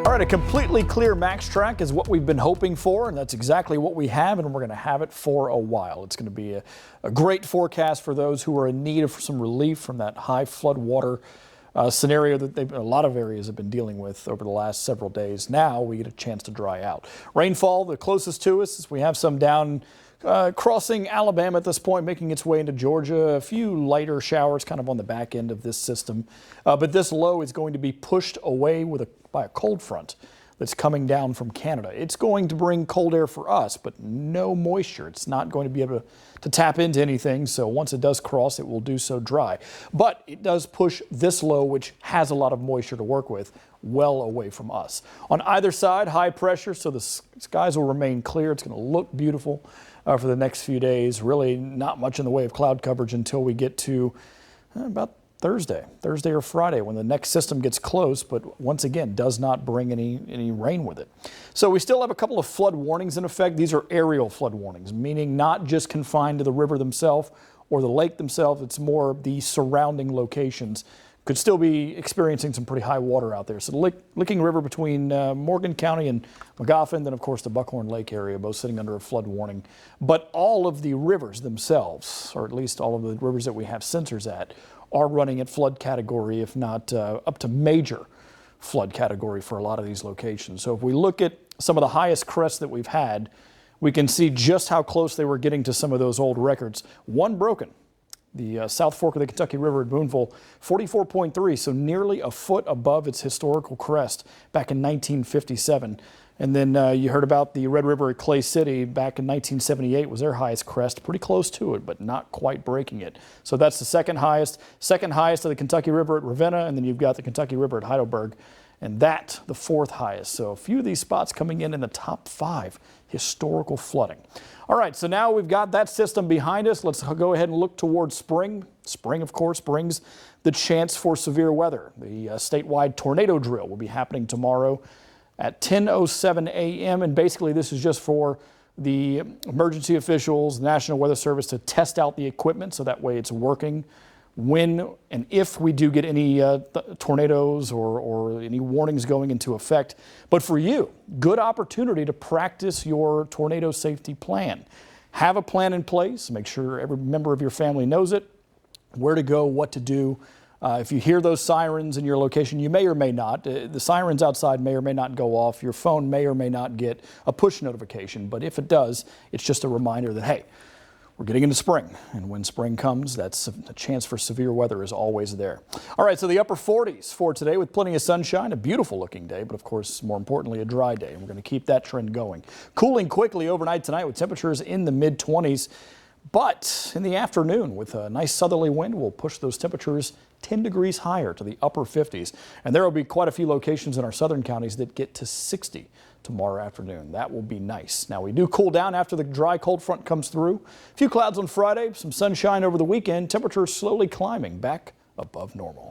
All right, a completely clear MAXTRACK is what we've been hoping for, and that's exactly what we have, and we're going to have it for a while. It's going to be a great forecast for those who are in need of some relief from that high flood water scenario that a lot of areas have been dealing with over the last several days. Now we get a chance to dry out. Rainfall, the closest to us, is we have some down crossing Alabama at this point, making its way into Georgia. A few lighter showers kind of on the back end of this system. But this low is going to be pushed away by a cold front that's coming down from Canada. It's going to bring cold air for us, but no moisture. It's not going to be able to tap into anything. So once it does cross, it will do so dry. But it does push this low, which has a lot of moisture to work with, well away from us. On either side, high pressure, so the skies will remain clear. It's going to look beautiful for the next few days. Really not much in the way of cloud coverage until we get to about Thursday or Friday, when the next system gets close, but once again does not bring any rain with it. So we still have a couple of flood warnings in effect. These are aerial flood warnings, meaning not just confined to the river themselves or the lake themselves. It's more the surrounding locations could still be experiencing some pretty high water out there. So the Licking River between Morgan County and Magoffin, then of course the Buckhorn Lake area, both sitting under a flood warning. But all of the rivers themselves, or at least all of the rivers that we have sensors at, are running at flood category, if not up to major flood category for a lot of these locations. So if we look at some of the highest crests that we've had, we can see just how close they were getting to some of those old records. One broken. The South Fork of the Kentucky River at Boonville, 44.3, so nearly a foot above its historical crest back in 1957. And then you heard about the Red River at Clay City back in 1978 was their highest crest, pretty close to it, but not quite breaking it. So that's the second highest. Second highest of the Kentucky River at Ravenna, and then you've got the Kentucky River at Heidelberg, and that the fourth highest. So a few of these spots coming in the top 5 historical flooding. All right, so now we've got that system behind us. Let's go ahead and look towards spring. Spring, of course, brings the chance for severe weather. The statewide tornado drill will be happening tomorrow at 10:07 a.m. And basically this is just for the emergency officials, the National Weather Service, to test out the equipment so that way it's working when and if we do get any tornadoes or any warnings going into effect. But for you, good opportunity to practice your tornado safety plan. Have a plan in place. Make sure every member of your family knows it, where to go, what to do. If you hear those sirens in your location, you may or may not. The sirens outside may or may not go off. Your phone may or may not get a push notification. But if it does, it's just a reminder that, hey, we're getting into spring, and when spring comes, that's a chance for severe weather is always there. All right, so the upper 40s for today with plenty of sunshine, a beautiful looking day, but of course, more importantly, a dry day, and we're going to keep that trend going. Cooling quickly overnight tonight with temperatures in the mid-20s, but in the afternoon with a nice southerly wind, we'll push those temperatures 10 degrees higher to the upper 50s, and there will be quite a few locations in our southern counties that get to 60 tomorrow afternoon. That will be nice. Now we do cool down after the dry cold front comes through. A few clouds on Friday, some sunshine over the weekend, temperatures slowly climbing back above normal.